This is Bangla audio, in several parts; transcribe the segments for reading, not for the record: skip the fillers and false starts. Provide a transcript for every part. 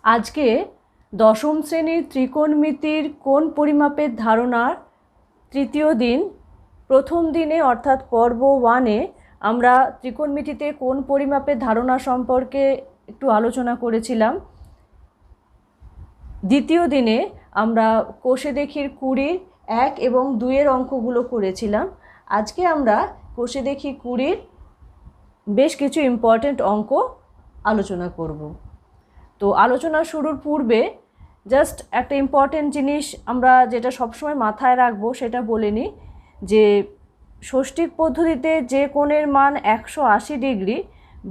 আজকে দশম শ্রেণীর ত্রিকোণমিতির কোণ পরিমাপের ধারণার তৃতীয় দিন। প্রথম দিনে অর্থাৎ পর্ব 1-এ আমরা ত্রিকোণমিতিতে কোণ পরিমাপের ধারণা সম্পর্কে একটু আলোচনা করেছিলাম। দ্বিতীয় দিনে আমরা কোষে দেখির 20 1 এবং 2-এর অঙ্কগুলো করেছিলাম। আজকে আমরা কোষে দেখি 20-র বেশ কিছু ইম্পর্ট্যান্ট অঙ্ক আলোচনা করব। তো আলোচনা শুরুর পূর্বে জাস্ট একটা ইম্পর্ট্যান্ট জিনিস আমরা যেটা সবসময় মাথায় রাখবো সেটা বলে নিই যে ষষ্ঠিক পদ্ধতিতে যে কোণের মান 180 ডিগ্রি,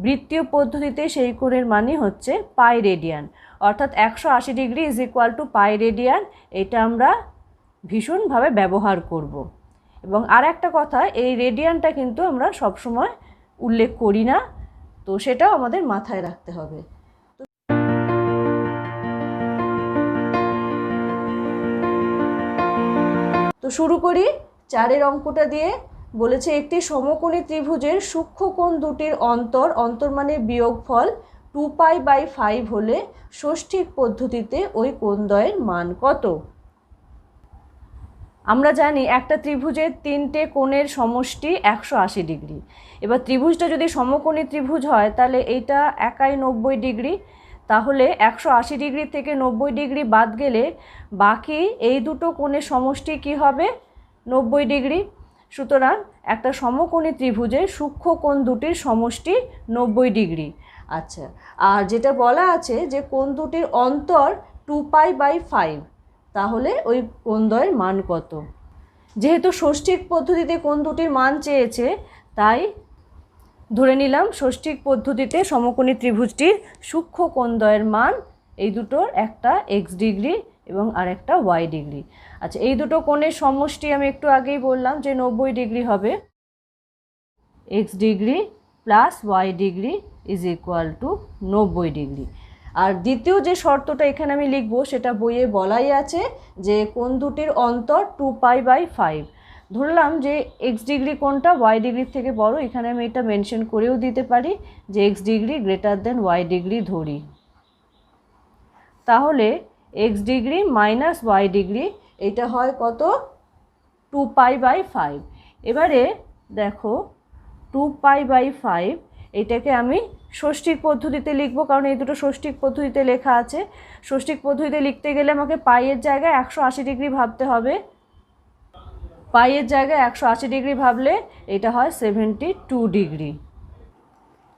বৃত্তীয় পদ্ধতিতে সেই কোণের মানই হচ্ছে পাই রেডিয়ান, অর্থাৎ 180 degree is equal two pi radian. এটা আমরা ভীষণভাবে ব্যবহার করব। এবং আর একটা কথা, এই রেডিয়ানটা কিন্তু আমরা সবসময় উল্লেখ করি না, তো সেটাও আমাদের মাথায় রাখতে হবে। তো শুরু করি 4-এর অঙ্কটা দিয়ে। বলেছে একটি সমকোণী ত্রিভুজের সূক্ষ্ম কোণ দুটির অন্তর মানে বিয়োগফল 2π/5 হলে ষষ্ঠিক পদ্ধতিতে ওই কোণদ্বয়ের মান কত? আমরা জানি একটা ত্রিভুজের 3টে কোণের সমষ্টি 180 ডিগ্রি। এবার ত্রিভুজটা যদি সমকোণী ত্রিভুজ হয় তাহলে এইটা একাই 90 ডিগ্রি, তাহলে 180 ডিগ্রি থেকে 90 ডিগ্রি বাদ গেলে বাকি এই দুটো কোণের সমষ্টি কি হবে? 90 ডিগ্রি। সুতরাং একটা সমকোণী ত্রিভুজের সূক্ষ্ম কোণ দুটির সমষ্টি 90 ডিগ্রি। আচ্ছা, আর যেটা বলা আছে যে কোণ দুটির অন্তর 2π/5, তাহলে ওই কোণদ্বয়ের মান কত? যেহেতু ষষ্ঠিক পদ্ধতিতে কোণ দুটির মান চেয়েছে, তাই ধরে নিলাম ষষ্ঠিক পদ্ধতিতে সমকোণী ত্রিভুজটির সূক্ষ্ম কোণদ্বয়ের মান এই দুটোর একটা এক্স ডিগ্রি এবং আর একটা ওয়াই ডিগ্রি। আচ্ছা, এই দুটো কোণের সমষ্টি আমি একটু আগেই বললাম যে 90 ডিগ্রি হবে। X degree plus y degree is equal to 90 degree. আর দ্বিতীয় যে শর্তটা এখানে আমি লিখব সেটা বইয়ে বলাই আছে যে কোণ দুটির অন্তর 2π/5। ধরলাম যে এক্স ডিগ্রি কোণটা ওয়াই ডিগ্রির থেকে বড়, এখানে আমি এটা মেনশন করেও দিতে পারি যে x degree greater than y degree ধরি। তাহলে x degree minus y degree এটা হয় কত? 2π/5। এবারে দেখো 2π/5 এটাকে আমি ষষ্ঠিক পদ্ধতিতে লিখব, কারণ এই দুটো ষষ্ঠিক পদ্ধতিতে লেখা আছে। ষষ্ঠিক পদ্ধতিতে লিখতে গেলে আমাকে পাইয়ের জায়গায় 180 ডিগ্রি ভাবতে হবে। পাইয়ের জায়গায় 180 ডিগ্রি ভাবলে এটা হয় 72 ডিগ্রি।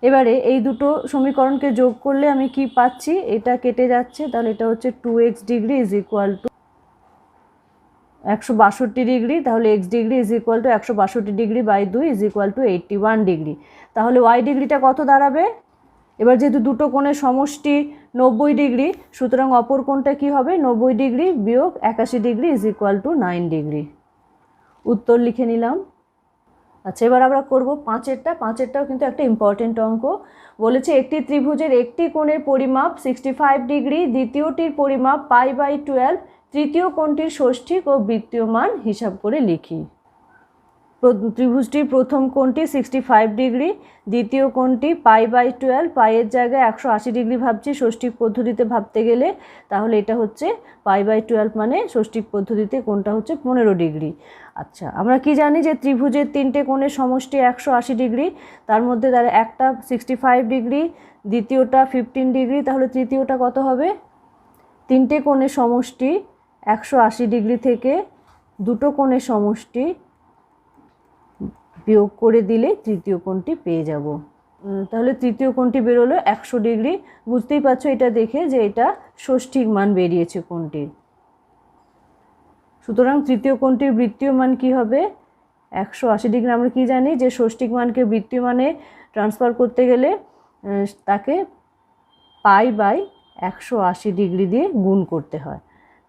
এবারে এই দুটো সমীকরণকে যোগ করলে আমি কি পাচ্ছি? এটা কেটে যাচ্ছে, তাহলে এটা হচ্ছে 2x degree is equal to 162 degree. তাহলে x degree is equal to 162 degree by 2 is equal to 81 degree. তাহলে ওয়াই ডিগ্রিটা কত দাঁড়াবে? এবার যেহেতু দুটো কোণের সমষ্টি 90 ডিগ্রি, সুতরাং অপর কোণটা কি হবে? 90 ডিগ্রি বিয়োগ 81 degree is equal two 9 degree. উত্তর লিখে নিলাম। আচ্ছা, এবার আমরা করব 5-এরটা। 5-এরটাও কিন্তু একটা ইম্পর্টেন্ট অঙ্ক। বলেছে একটি ত্রিভুজের একটি কোণের পরিমাপ 65 ডিগ্রি, দ্বিতীয়টির পরিমাপ π/12, তৃতীয় কোণটির ষষ্ঠিক ও বৃত্তীয় মান হিসাব করে লিখি। ত্রিভুজটির প্রথম কোণটি 65 ডিগ্রি, দ্বিতীয় কোণটি π/12, পাইয়ের জায়গায় 180 ডিগ্রি ভাবছি ষষ্ঠিক পদ্ধতিতে ভাবতে গেলে, তাহলে এটা হচ্ছে π/12 মানে ষষ্ঠিক পদ্ধতিতে কোণটা হচ্ছে 15 ডিগ্রি। আচ্ছা, আমরা কি জানি যে ত্রিভুজের 3টে কোণের সমষ্টি 180 ডিগ্রি, তার মধ্যে তার একটা 65 ডিগ্রি, দ্বিতীয়টা 15 ডিগ্রি, তাহলে তৃতীয়টা কত হবে? 3টে কোণের সমষ্টি 180 ডিগ্রি থেকে দুটো কোণের সমষ্টি বিয়োগ করে দিলে তৃতীয় কোণটি পেয়ে যাব। তাহলে তৃতীয় কোণটি বেরোলো 100 ডিগ্রি। বুঝতেই পারছো এটা দেখে যে এটা ষষ্ঠিক মান বেরিয়েছে কোণটির। সুতরাং তৃতীয় কোণটির বৃত্তীয় মান কি হবে? 180 ডিগ্রি। আমরা কি জানি যে ষষ্ঠিক মানকে বৃত্তীয় মানে ট্রান্সফার করতে গেলে তাকে π/180 ডিগ্রি দিয়ে গুণ করতে হয়।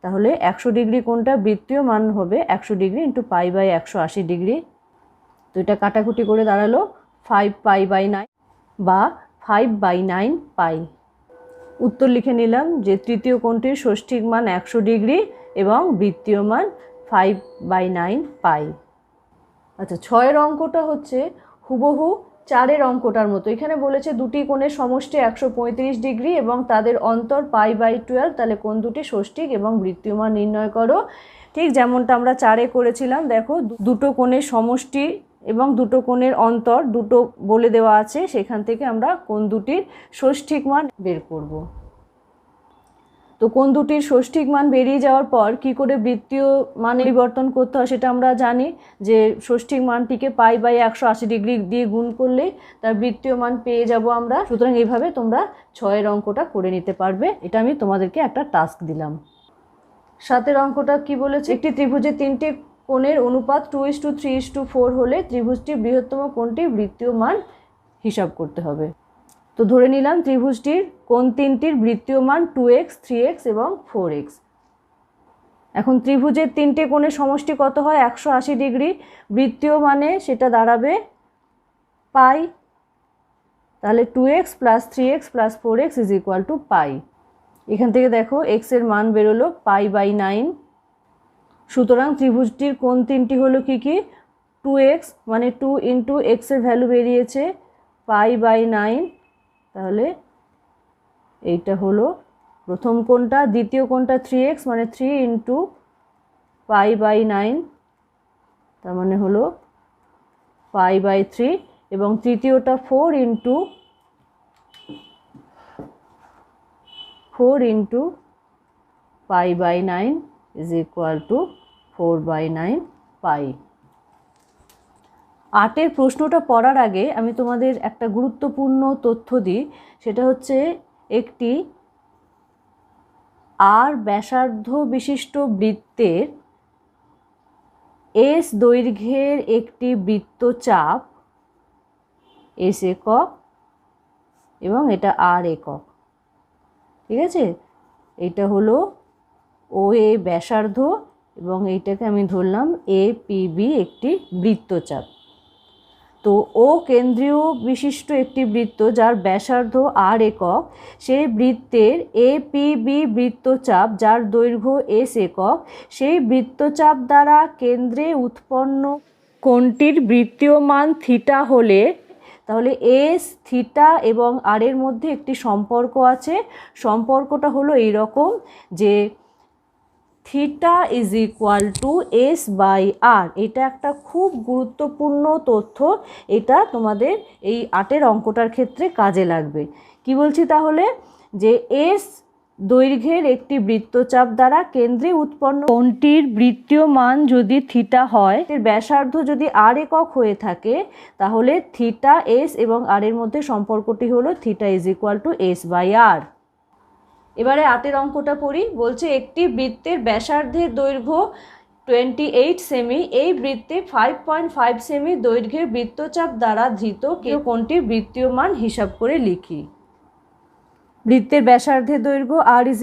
তাহলে 100 ডিগ্রি কোণটা বৃত্তীয় মান হবে 100 ডিগ্রি ইন্টু π/180 ডিগ্রি। তো এটা কাটাকুটি করে দাঁড়ালো 5π/9 বা 5/9 পাই। উত্তর লিখে নিলাম যে তৃতীয় কোণটির ষষ্ঠিক মান 100 ডিগ্রি এবং বৃত্তীয় মান 5/9 পাই। আচ্ছা, 6-এর অঙ্কটা হচ্ছে হুবহু চারের অঙ্কটার মতো। এখানে বলেছে দুটি কোণের সমষ্টি 135 ডিগ্রি এবং তাদের অন্তর π/12, তাহলে কোণ দুটি ষষ্ঠিক এবং বৃত্তীয় মান নির্ণয় করো। ঠিক যেমনটা আমরা চারে করেছিলাম, দেখো দুটো কোণের সমষ্টি এবং দুটো কোণের অন্তর দুটো বলে দেওয়া আছে, সেখান থেকে আমরা কোণ দুটির ষষ্ঠিক মান বের করব। তো কোণ দুটির ষষ্ঠিক মান বেরিয়ে যাওয়ার পর কি করে বৃত্তীয় মান পরিবর্তন করতে হয় সেটা আমরা জানি, যে ষষ্ঠিক মানটিকে π/180 ডিগ্রি দিয়ে গুণ করলে তার বৃত্তীয় মান পেয়ে যাব আমরা। সুতরাং এইভাবে তোমরা 6-এর অঙ্কটা করে নিতে পারবে। এটা আমি তোমাদেরকে একটা টাস্ক দিলাম। 7-এর অঙ্কটা কি বলেছে, একটি ত্রিভুজের তিনটি কোণের অনুপাত 2:3:4 হলে ত্রিভুজটির বৃহত্তম কোণটির বৃত্তীয় মান হিসাব করতে হবে। তো ধরে নিলাম ত্রিভুজটির কোণ তিনটির বৃত্তীয় মান 2x, 3x এবং 4x। এখন ত্রিভুজের তিনটে কোণের সমষ্টি কত হয়, 180 ডিগ্রি। বৃত্তীয় মানে সেটা দাঁড়াবে π, তাহলে 2x + 3x + 4x = π। এখান থেকে দেখো x এর মান বেরোলো π/9। সুতরাং ত্রিভুজটির কোণ তিনটি হলো কি কি, 2x মানে 2 × x এর ভ্যালু বেরিয়েছে π/9, তাহলে এইটা হলো প্রথম কোণটা। দ্বিতীয় কোণটা 3x মানে 3 × π/9, তার মানে হলো π/3, এবং তৃতীয়টা 4 × π/9 = 4/9 π। 8-এর প্রশ্নটা পড়ার আগে আমি তোমাদের একটা গুরুত্বপূর্ণ তথ্য দিই, সেটা হচ্ছে একটি r ব্যাসার্ধ বিশিষ্ট বৃত্তের s দৈর্ঘ্যের একটি বৃত্তচাপ s একক এবং এটা r একক। ঠিক আছে, এটা হলো OA ব্যাসার্ধ এবং এইটাকে আমি ধরলাম APB একটি বৃত্তচাপ। তো ও কেন্দ্রীয় বিশিষ্ট একটি বৃত্ত যার ব্যাসার্ধ r একক, সেই বৃত্তের APB বৃত্তচাপ যার দৈর্ঘ্য s একক, সেই বৃত্তচাপ দ্বারা কেন্দ্রে উৎপন্ন কোণটির বৃত্তীয় মান থিটা হলে, তাহলে s, থিটা এবং r এর মধ্যে একটি সম্পর্ক আছে। সম্পর্কটা হলো এইরকম যে থিটা = s/r। এটা একটা খুব গুরুত্বপূর্ণ তথ্য, এটা তোমাদের এই 8-এর অঙ্কটার ক্ষেত্রে কাজে লাগবে। কি বলছি তাহলে, যে s দৈর্ঘ্যের একটি বৃত্তচাপ দ্বারা কেন্দ্রে উৎপন্ন কোণটির বৃত্তীয় মান যদি থিটা হয়, এর ব্যাসার্ধ যদি r একক হয়ে থাকে, তাহলে থিটা, s এবং r এর মধ্যে সম্পর্কটি হলো থিটা = s/r। এবারে 8-এর অঙ্কটা পড়ি। বলছে একটি বৃত্তের ব্যাসার্ধের দৈর্ঘ্য 28 সেমি, এই বৃত্তে 5.5 সেমি দৈর্ঘ্যের বৃত্তচাপ দ্বারা ধৃত কোণটির বৃত্তীয় মান হিসাব করে লিখি। বৃত্তের ব্যাসার্ধের দৈর্ঘ্য r =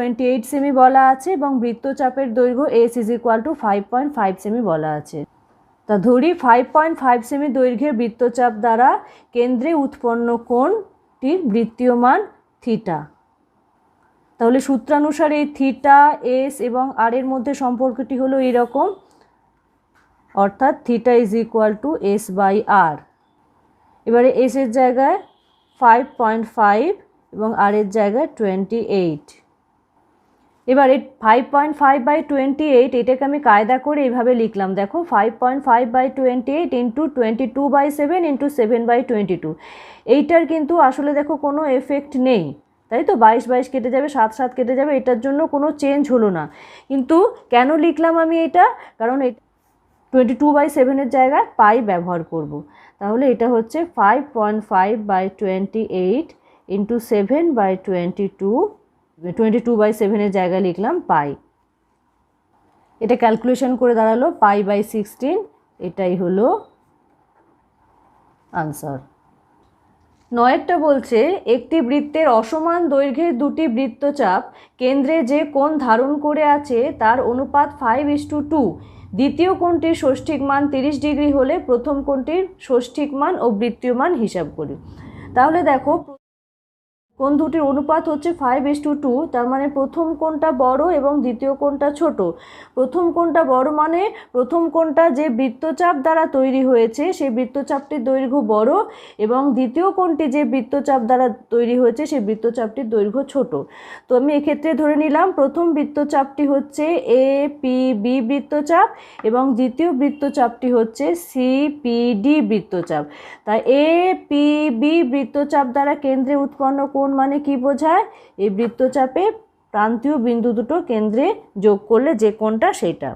28 সেমি বলা আছে এবং বৃত্তচাপের দৈর্ঘ্য s = 5.5 সেমি বলা আছে। তা ধরি 5.5 সেমি দৈর্ঘ্যের বৃত্তচাপ দ্বারা কেন্দ্রে উৎপন্ন কোণটির বৃত্তীয় মান থিটা। তাহলে সূত্রানুসারে এই থিটা, s এবং r এর মধ্যে সম্পর্কটি হলো এইরকম, অর্থাৎ থিটা = s/r। এবারে s এর জায়গায় 5.5 এবং r এর জায়গায় 28। এবারে 5.5/28 এটাকে আমি কায়দা করে এইভাবে লিখলাম, দেখো 5.5/28 × 22/7 × 7/22। এইটার কিন্তু আসলে দেখো কোনো এফেক্ট নেই, তাই তো 22 কেটে যাবে, 7 কেটে যাবে, এটার জন্য কোনো চেঞ্জ হলো না। কিন্তু কেন লিখলাম আমি এটা, কারণ 22/7 জায়গায় পাই ব্যবহার করব। তাহলে এটা হচ্ছে 5.5/28 × 7/22, 22/7 জায়গায় লিখলাম পাই। এটা ক্যালকুলেশন করে দাঁড়ালো π/16। এটাই হলো আনসার। 9-টা বলছে একটি বৃত্তের অসমান দৈর্ঘ্যের দুটি বৃত্তচাপ কেন্দ্রে যে কোণ ধারণ করে আছে তার অনুপাত 5:2। দ্বিতীয় কোণটির ষষ্ঠিক মান 30 ডিগ্রি হলে প্রথম কোণটির ষষ্ঠিক মান ও বৃত্তীয় মান হিসাব করি। তাহলে দেখো কোণ দুটির অনুপাত হচ্ছে 5:2, তার মানে প্রথম কোণটা বড় এবং দ্বিতীয় কোণটা ছোট। প্রথম কোণটা বড় মানে প্রথম কোণটা যে বৃত্তচাপ দ্বারা তৈরি হয়েছে সেই বৃত্তচাপটির দৈর্ঘ্য বড়, এবং দ্বিতীয় কোণটি যে বৃত্তচাপ দ্বারা তৈরি হয়েছে সেই বৃত্তচাপটির দৈর্ঘ্য ছোট। তো আমি এক্ষেত্রে ধরে নিলাম প্রথম বৃত্তচাপটি হচ্ছে APB বৃত্তচাপ এবং দ্বিতীয় বৃত্তচাপটি হচ্ছে CPD বৃত্তচাপ। তাই APB বৃত্তচাপ দ্বারা কেন্দ্রে উৎপন্ন কোণ মানে কি বোঝায়? এই বৃত্তচাপে প্রান্তীয় বিন্দু দুটো কেন্দ্রে যোগ করলে যে কোণটা সেটা।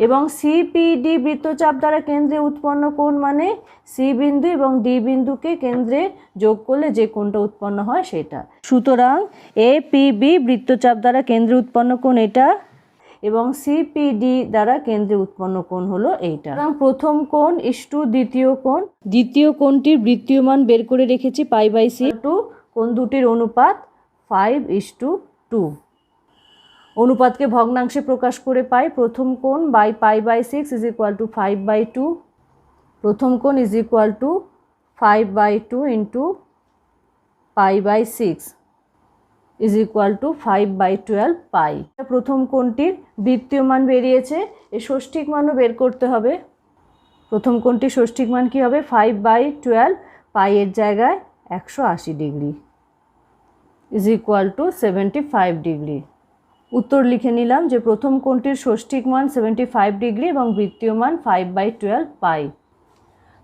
এবং CPD বৃত্তচাপ দ্বারা কেন্দ্রে উৎপন্ন কোণ মানে C বিন্দু এবং D বিন্দুকে কেন্দ্রে যোগ করলে যে কোণটা উৎপন্ন হয় সেটা। সুতরাং APB বৃত্তচাপ দ্বারা কেন্দ্রে উৎপন্ন কোণ এটা এবং CPD দ্বারা কেন্দ্রে উৎপন্ন কোণ হলো এইটা। প্রথম কোণ ইস্টু দ্বিতীয় কোণ, দ্বিতীয় কোণটির বৃত্তীয় মান বের করে রেখেছি π/6 টু কোণ দুটির অনুপাত 5:2। অনুপাতকে ভগ্নাংশে প্রকাশ করে পাই প্রথম কোণ বাই π/6 ইজ ইকুয়াল টু 5/2। প্রথম কোণ is equal to 5/2 into π/6 is equal to 5/12 pi. প্রথম কোণটির বৃত্তীয় মান বেরিয়েছে, এর ষষ্ঠিক মানও বের করতে হবে। প্রথম কোণটির ষষ্ঠিক মান কী হবে? 5/12, পাই এর জায়গায় 180 degree is equal two 75 degree. উত্তর লিখে নিলাম যে প্রথম কোণটির ষষ্ঠিক মান 75 ডিগ্রি এবং বৃত্তীয় মান 5/12 পাই।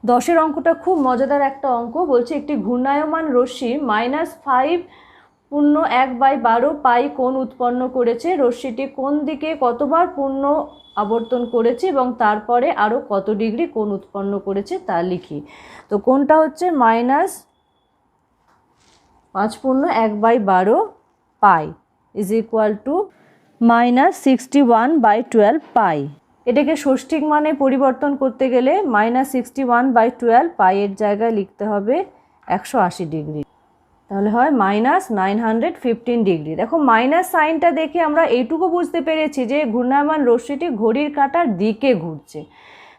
10-এর অঙ্কটা খুব মজাদার একটা অঙ্ক। বলছে একটি ঘূর্ণায়মান রশ্মি -5.1/12 পাই কোণ উৎপন্ন করেছে। রশ্মিটি কোন দিকে কতবার পূর্ণ আবর্তন করেছে এবং তারপরে আরও কত ডিগ্রি কোণ উৎপন্ন করেছে তা লিখি। তো কোণটা হচ্ছে -5.1/12 পাই ইজ ইকুয়াল টু -61/12 পাই। এটাকে ষষ্ঠিক মানে পরিবর্তন করতে গেলে -61/12 পাই এর জায়গায় লিখতে হবে 180 ডিগ্রি, তাহলে হয় -915 ডিগ্রি। দেখো মাইনাস সাইনটা দেখে আমরা এইটুকু বুঝতে পেরেছি যে ঘূর্ণায়মান রশ্মিটি ঘড়ির কাঁটার দিকে ঘুরছে।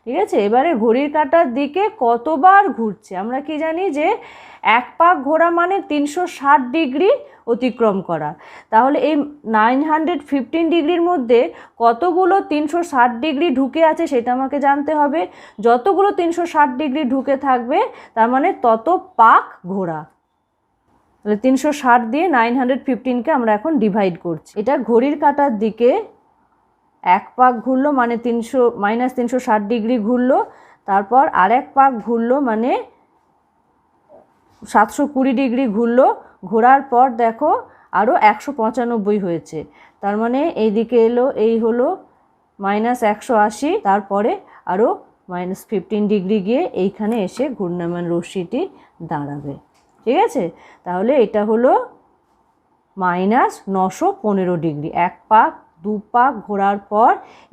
ঠিক আছে, এবারে ঘড়ির কাঁটার দিকে কতবার ঘুরছে আমরা কি জানি যে এক পাক ঘোরা মানে 360 ডিগ্রি অতিক্রম করা। তাহলে এই 915 ডিগ্রির মধ্যে কতগুলো 360 ডিগ্রি ঢুকে আছে সেটা আমাকে জানতে হবে। যতগুলো 360 ডিগ্রি ঢুকে থাকবে তার মানে তত পাক ঘোরা। তাহলে 360 দিয়ে 915কে আমরা এখন ডিভাইড করছি। এটা ঘড়ির কাঁটার দিকে এক পাক ঘুরলো মানে -360 ডিগ্রি ঘুরলো, তারপর আরেক পাক ঘুরলো মানে 720 ডিগ্রি ঘুরলো। ঘোরার পর দেখো আরও 195 হয়েছে, তার মানে এই দিকে এলো, এই হলো -180, তারপরে আরও -15 ডিগ্রি গিয়ে এইখানে এসে ঘূর্ণায়মান রশ্মিটি দাঁড়াবে। ঠিক আছে, তাহলে এটা হলো -915 ডিগ্রি। এক পাক দু পাক ঘোরার পর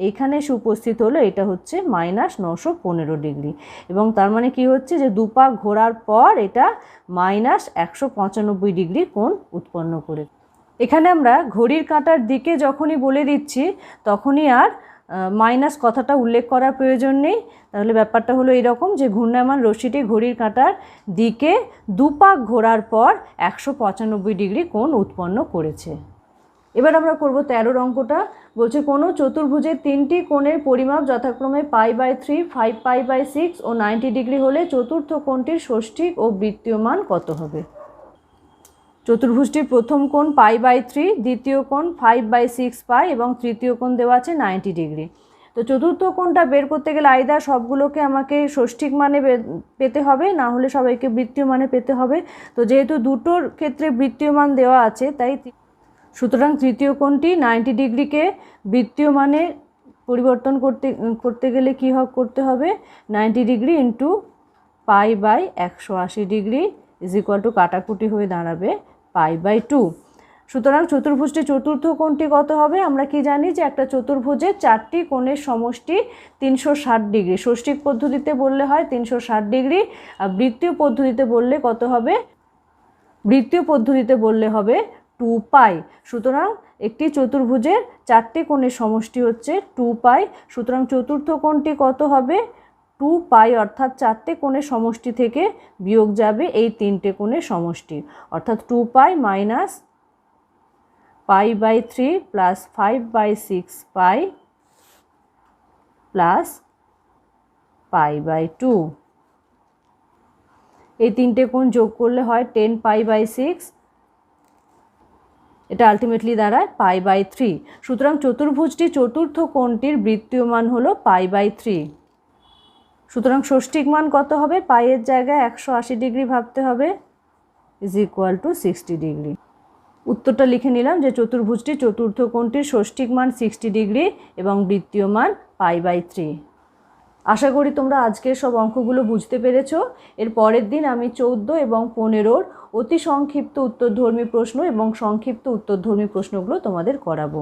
এইখানে এসে উপস্থিত হলো, এটা হচ্ছে -915 ডিগ্রি এবং তার মানে কি হচ্ছে যে দু পাক ঘোরার পর এটা -195 ডিগ্রি কোণ উৎপন্ন করে। এখানে আমরা ঘড়ির কাঁটার দিকে যখনই বলে দিচ্ছি তখনই আর মাইনাস কথাটা উল্লেখ করার প্রয়োজন নেই। তাহলে ব্যাপারটা হলো এরকম যে ঘূর্ণায়মান রশ্মিটি ঘড়ির কাঁটার দিকে দুপাক ঘোরার পর 195 ডিগ্রি কোণ উৎপন্ন করেছে। এবার আমরা করব 13 অঙ্কটা। বলছে কোনো চতুর্ভুজের তিনটি কোণের পরিমাপ যথাক্রমে π/3, 5π/6 ও 90 ডিগ্রি হলে চতুর্থ কোণটির ষষ্ঠিক ও বৃত্তীয় মান কত হবে? চতুর্ভুজটির প্রথম কোণ π/3, দ্বিতীয় কোণ 5/6 পাই এবং তৃতীয় কোণ দেওয়া আছে 90 ডিগ্রি। তো চতুর্থ কোণটা বের করতে গেলে আইদার সবগুলোকে আমাকে ষষ্ঠিক মানে পেতে হবে, না হলে সবাইকে বৃত্তীয় মানে পেতে হবে। তো যেহেতু দুটোর ক্ষেত্রে বৃত্তীয় মান দেওয়া আছে তাই সুতরাং তৃতীয় কোণটি 90 ডিগ্রিকে বৃত্তীয় মানে পরিবর্তন করতে গেলে কী করতে হবে? 90 degree into π/180 degree is equal to কাটাকুটি হয়ে দাঁড়াবে π/2। সুতরাং চতুর্ভুজটি চতুর্থ কোণটি কত হবে? আমরা কি জানি যে একটা চতুর্ভুজের চারটি কোণের সমষ্টি 360 ডিগ্রি। ষষ্ঠিক পদ্ধতিতে বললে হয় 360 ডিগ্রি, আর বৃত্তীয় পদ্ধতিতে বললে কত হবে? বৃত্তীয় পদ্ধতিতে বললে হবে 2π। সুতরাং একটি চতুর্ভুজের চারটি কোণের সমষ্টি হচ্ছে 2π। সুতরাং চতুর্থ কোণটি কত হবে? টু পাই অর্থাৎ 4টে কোণের সমষ্টি থেকে বিয়োগ যাবে এই 3টে কোণের সমষ্টি, অর্থাৎ 2 পাই মাইনাস π/3 প্লাস 5/6 পাই প্লাস π/2। এই 3টে কোণ যোগ করলে হয় 10 π/6, এটা আলটিমেটলি দাঁড়ায় π/3। সুতরাং চতুর্ভুজটি চতুর্থ কোণটির বৃত্তীয় মান হলো π/3। সুতরাং ষষ্ঠিক মান কত হবে? পাইয়ের জায়গায় 180 ডিগ্রি ভাবতে হবে, ইজ ইকুয়াল টু 60 ডিগ্রি। উত্তরটা লিখে নিলাম যে চতুর্ভুজটি চতুর্থ কোণটির ষষ্ঠিক মান 60 ডিগ্রি এবং বৃত্তীয় মান π/3। আশা করি তোমরা আজকের সব অঙ্কগুলো বুঝতে পেরেছো। এর পরের দিন আমি 14 এবং 15 অতি সংক্ষিপ্ত উত্তরধর্মী প্রশ্ন এবং সংক্ষিপ্ত উত্তরধর্মী প্রশ্নগুলো তোমাদের করাবো।